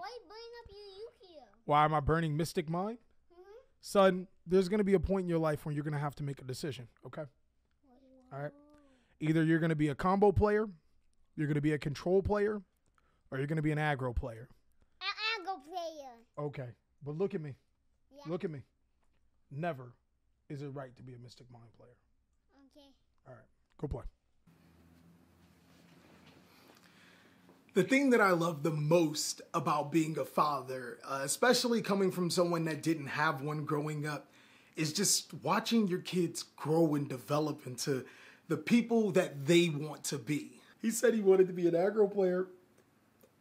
Why you burning up your Yu-Gi-Oh? Why am I burning Mystic Mine? Son, there's going to be a point in your life when you're going to have to make a decision, okay? All right? Either you're going to be a combo player, you're going to be a control player, or you're going to be an aggro player. An aggro player. Okay, but look at me. Yeah. Look at me. Never is it right to be a Mystic Mine player. Okay. All right, go play. The thing that I love the most about being a father, especially coming from someone that didn't have one growing up, is just watching your kids grow and develop into the people that they want to be. He said he wanted to be an aggro player.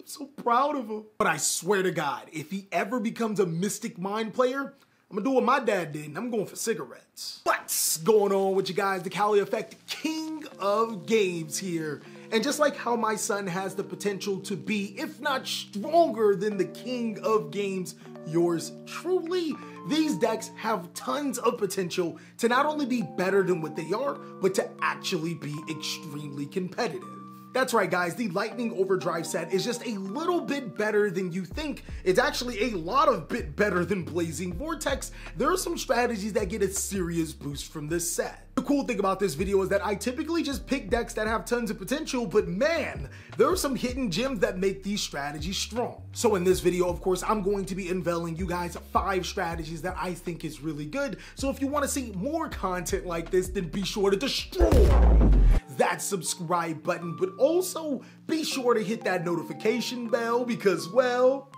I'm so proud of him. But I swear to God, if he ever becomes a Mystic Mine player, I'm gonna do what my dad did, and I'm going for cigarettes. What's going on with you guys? TheCaliEffect, king of games here. And just like how my son has the potential to be, if not stronger than the king of games, yours truly, these decks have tons of potential to not only be better than what they are, but to actually be extremely competitive. That's right, guys, the Lightning Overdrive set is just a little bit better than you think. It's actually a lot of bit better than Blazing Vortex. There are some strategies that get a serious boost from this set. The cool thing about this video is that I typically just pick decks that have tons of potential, but man, there are some hidden gems that make these strategies strong. So in this video, of course, I'm going to be unveiling you guys 5 strategies that I think is really good. So if you want to see more content like this, then be sure to destroy that subscribe button, but also be sure to hit that notification bell because, well,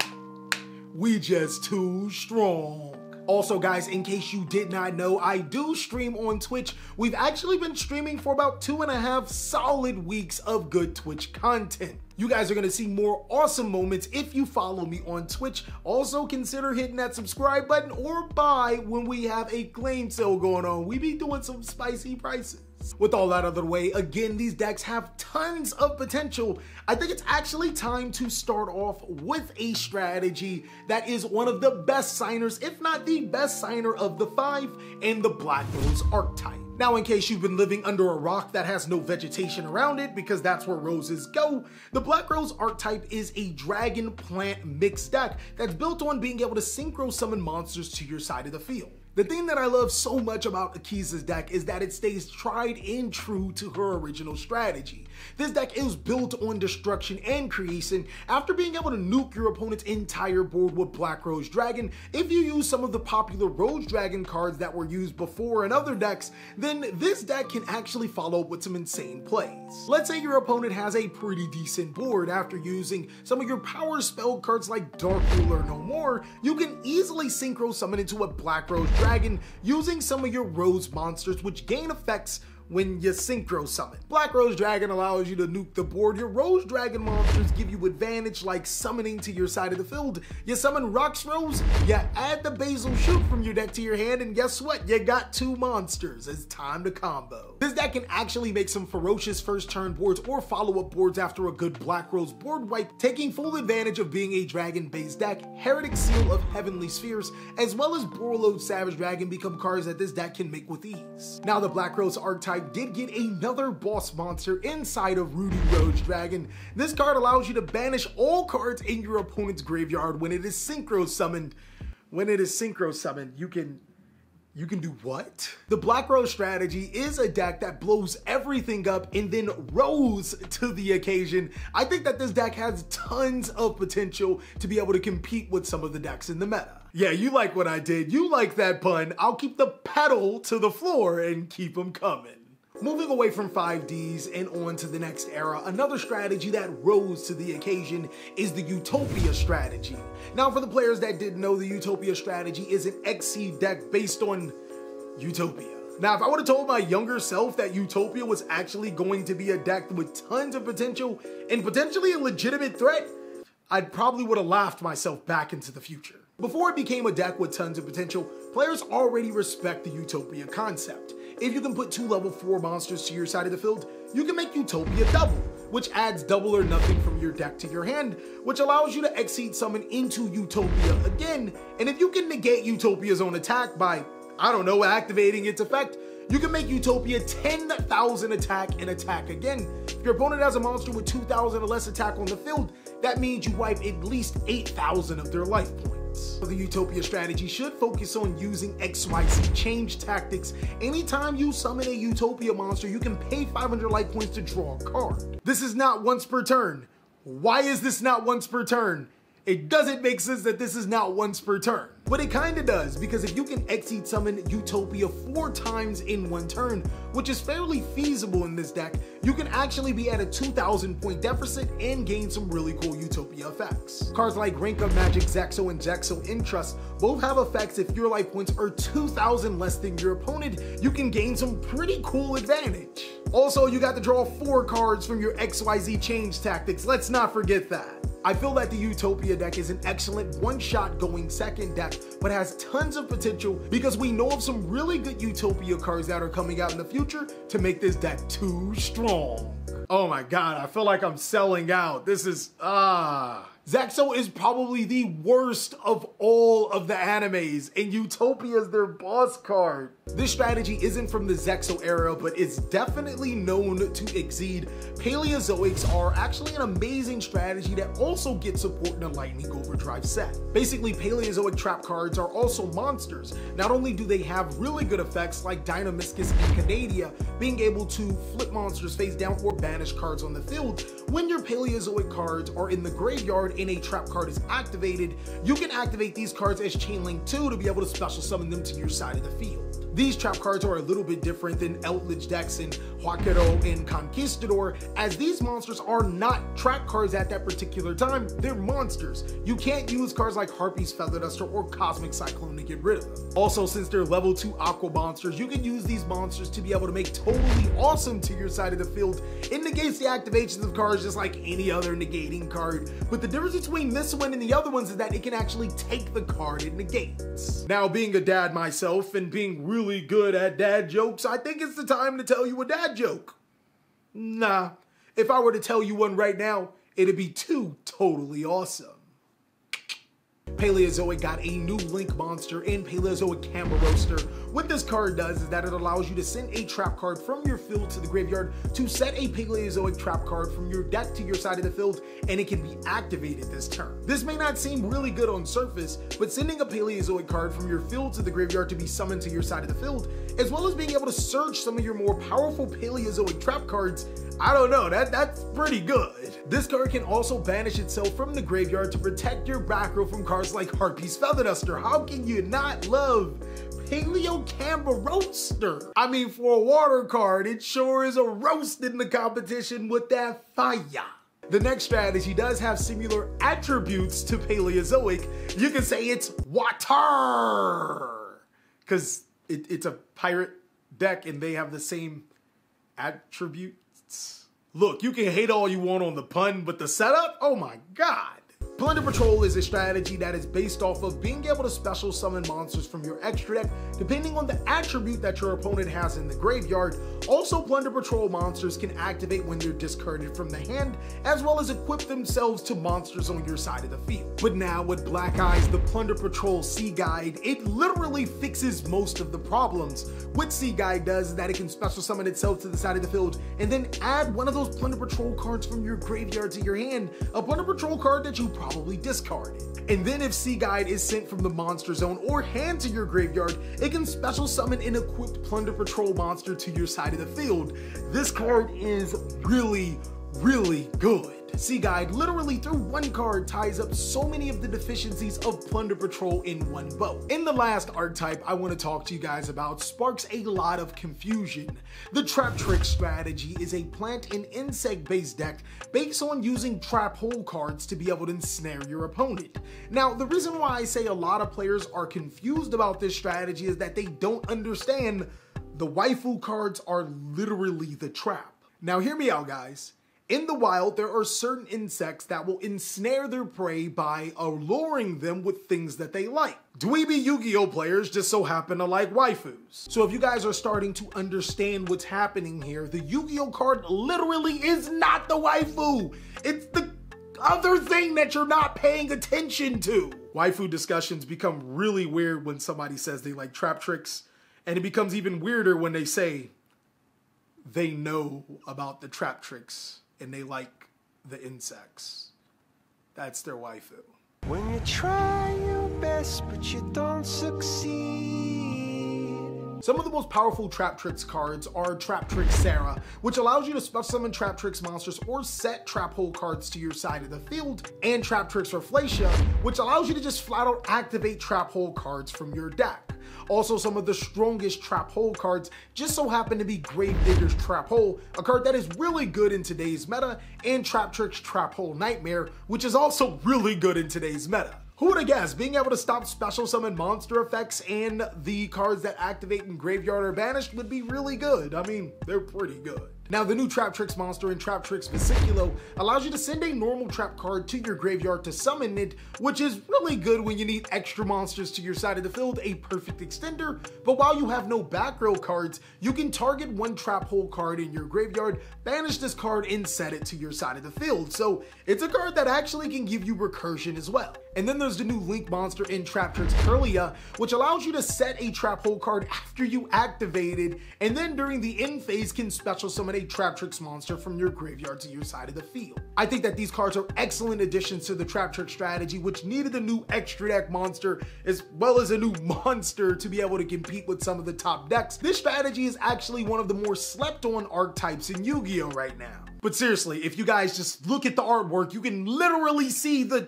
we just too strong. Also, guys, in case you did not know, I do stream on Twitch. We've actually been streaming for about 2.5 solid weeks of good Twitch content. You guys are gonna see more awesome moments if you follow me on Twitch. Also, consider hitting that subscribe button or buy when we have a claim sale going on. We be doing some spicy prices. With all that out of the way, again, these decks have tons of potential. I think it's actually time to start off with a strategy that is one of the best signers, if not the best signer of the 5, and the Black Rose archetype. Now, in case you've been living under a rock that has no vegetation around it, because that's where roses go, the Black Rose archetype is a dragon plant mixed deck that's built on being able to synchro summon monsters to your side of the field. The thing that I love so much about Akiza's deck is that it stays tried and true to her original strategy. This deck is built on destruction and creation after being able to nuke your opponent's entire board with Black Rose Dragon. If you use some of the popular Rose Dragon cards that were used before in other decks, then this deck can actually follow up with some insane plays. Let's say your opponent has a pretty decent board. After using some of your power spell cards like Dark Ruler No More, you can easily synchro summon into a Black Rose Dragon using some of your Rose monsters, which gain effects when you synchro summon. Black Rose Dragon allows you to nuke the board. Your Rose Dragon monsters give you advantage like summoning to your side of the field. You summon Rox Rose, you add the Basil Shoot from your deck to your hand, and guess what? You got 2 monsters. It's time to combo. This deck can actually make some ferocious first turn boards or follow-up boards after a good Black Rose board wipe, taking full advantage of being a dragon-based deck. Heretic Seal of Heavenly Spheres, as well as Borreload Savage Dragon become cards that this deck can make with ease. Now, the Black Rose archetype did get another boss monster inside of Rudy Rose Dragon. This card allows you to banish all cards in your opponent's graveyard when it is synchro summoned. When it is synchro summoned, you can do what? The Black Rose strategy is a deck that blows everything up and then rose to the occasion. I think that this deck has tons of potential to be able to compete with some of the decks in the meta. Yeah, you like what I did. You like that pun. I'll keep the pedal to the floor and keep them coming. Moving away from 5Ds and on to the next era, another strategy that rose to the occasion is the Utopia strategy. Now, for the players that didn't know, the Utopia strategy is an XC deck based on Utopia. Now, if I would have told my younger self that Utopia was actually going to be a deck with tons of potential and potentially a legitimate threat, I probably would have laughed myself back into the future. Before it became a deck with tons of potential, players already respect the Utopia concept. If you can put 2 level 4 monsters to your side of the field, you can make Utopia double, which adds double or nothing from your deck to your hand, which allows you to Exceed summon into Utopia again. And if you can negate Utopia's own attack by, I don't know, activating its effect, you can make Utopia 10,000 attack and attack again. If your opponent has a monster with 2,000 or less attack on the field, that means you wipe at least 8,000 of their life points. The Utopia strategy should focus on using XYZ change tactics. Anytime you summon a Utopia monster, you can pay 500 life points to draw a card. This is not once per turn. Why is this not once per turn? It doesn't make sense that this is not once per turn. But it kinda does, because if you can exceed summon Utopia 4 times in one turn, which is fairly feasible in this deck, you can actually be at a 2,000 point deficit and gain some really cool Utopia effects. Cards like Rank Up Magic Zexo and Zexo Interest both have effects. If your life points are 2,000 less than your opponent, you can gain some pretty cool advantage. Also, you got to draw 4 cards from your XYZ change tactics. Let's not forget that. I feel that the Utopia deck is an excellent one-shot going second deck, but has tons of potential because we know of some really good Utopia cards that are coming out in the future to make this deck too strong. Oh my god, I feel like I'm selling out. This is, Zexo is probably the worst of all of the animes, and Utopia is their boss card. This strategy isn't from the Zexo era, but it's definitely known to exceed. Paleozoics are actually an amazing strategy that also gets support in a Lightning Overdrive set. Basically, Paleozoic trap cards are also monsters. Not only do they have really good effects like Dynamiscus and Canadia, being able to flip monsters face down or banish cards on the field, when your Paleozoic cards are in the graveyard and a trap card is activated, you can activate these cards as Chainlink 2 to be able to special summon them to your side of the field. These trap cards are a little bit different than Eldritch decks and Huaquero and Conquistador, as these monsters are not trap cards at that particular time, they're monsters. You can't use cards like Harpy's Feather Duster or Cosmic Cyclone to get rid of them. Also, since they're level 2 aqua monsters, you can use these monsters to be able to make totally awesome to your side of the field. It negates the activations of cards just like any other negating card, but the difference between this one and the other ones is that it can actually take the card it negates. Now, being a dad myself and being really good at dad jokes, I think it's the time to tell you a dad joke. Nah, if I were to tell you one right now, it'd be too totally awesome. Paleozoic got a new Link monster in Paleozoic Camber Roaster. What this card does is that it allows you to send a trap card from your field to the graveyard to set a Paleozoic trap card from your deck to your side of the field, and it can be activated this turn. This may not seem really good on surface, but sending a Paleozoic card from your field to the graveyard to be summoned to your side of the field, as well as being able to search some of your more powerful Paleozoic trap cards, I don't know, that's pretty good. This card can also banish itself from the graveyard to protect your back row from cards like Harpy's Feather Duster. How can you not love Paleo Camber Roaster? I mean, for a water card, it sure is a roast in the competition with that fire. The next strategy does have similar attributes to Paleozoic. You can say it's water, because it's a pirate deck and they have the same attributes. Look, you can hate all you want on the pun, but the setup, oh my god. Plunder Patrol is a strategy that is based off of being able to special summon monsters from your extra deck depending on the attribute that your opponent has in the graveyard. Also, Plunder Patrol monsters can activate when they're discarded from the hand, as well as equip themselves to monsters on your side of the field. But now with Black Eyes, the Plunder Patrol Sea Guide, it literally fixes most of the problems. What Sea Guide does is that it can special summon itself to the side of the field and then add one of those Plunder Patrol cards from your graveyard to your hand, a Plunder Patrol card that you probably discarded. And then if Sea Guide is sent from the monster zone or hand to your graveyard, it can special summon an equipped Plunder Patrol monster to your side of the field. This card is really, really good. Sea Guide literally through one card ties up so many of the deficiencies of Plunder Patrol in one bow. In the last archetype I want to talk to you guys about sparks a lot of confusion. The Trap Trick strategy is a plant and insect based deck based on using trap hole cards to be able to ensnare your opponent. Now, the reason why I say a lot of players are confused about this strategy is that they don't understand the waifu cards are literally the trap. Now hear me out, guys. In the wild, there are certain insects that will ensnare their prey by alluring them with things that they like. Dweeby Yu-Gi-Oh players just so happen to like waifus. So if you guys are starting to understand what's happening here, the Yu-Gi-Oh card literally is not the waifu. It's the other thing that you're not paying attention to. Waifu discussions become really weird when somebody says they like trap tricks, and it becomes even weirder when they say they know about the trap tricks and they like the insects. That's their waifu. When you try your best, but you don't succeed. Some of the most powerful Trap Tricks cards are Trap Trick Sarah, which allows you to special summon Trap Tricks monsters or set trap hole cards to your side of the field, and Trap Tricks Reflatia, which allows you to just flat out activate trap hole cards from your deck. Also, some of the strongest trap hole cards just so happen to be Gravedigger's Trap Hole, a card that is really good in today's meta, and Trap Tricks Trap Hole Nightmare, which is also really good in today's meta. Who would have guessed? Being able to stop special summon monster effects and the cards that activate in Graveyard or Banished would be really good. I mean, they're pretty good. Now, the new Trap Tricks monster in Trap Tricks Vesiculo allows you to send a normal trap card to your graveyard to summon it, which is really good when you need extra monsters to your side of the field, a perfect extender. But while you have no back row cards, you can target one trap hole card in your graveyard, banish this card, and set it to your side of the field. So it's a card that actually can give you recursion as well. And then there's the new Link monster in Trap Tricks Curlia, which allows you to set a trap hole card after you activate it, and then during the end phase can special summon a Trap Tricks monster from your graveyard to your side of the field. I think that these cards are excellent additions to the Trap Trick strategy, which needed a new extra deck monster as well as a new monster to be able to compete with some of the top decks. This strategy is actually one of the more slept on archetypes in Yu-Gi-Oh! Right now. But seriously, if you guys just look at the artwork, you can literally see the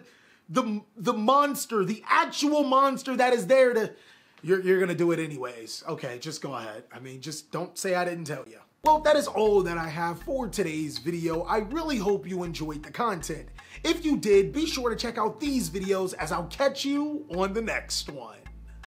monster, the actual monster that is there to... You're gonna do it anyways. Okay, just go ahead. I mean, just don't say I didn't tell you. Well, that is all that I have for today's video. I really hope you enjoyed the content. If you did, be sure to check out these videos as I'll catch you on the next one.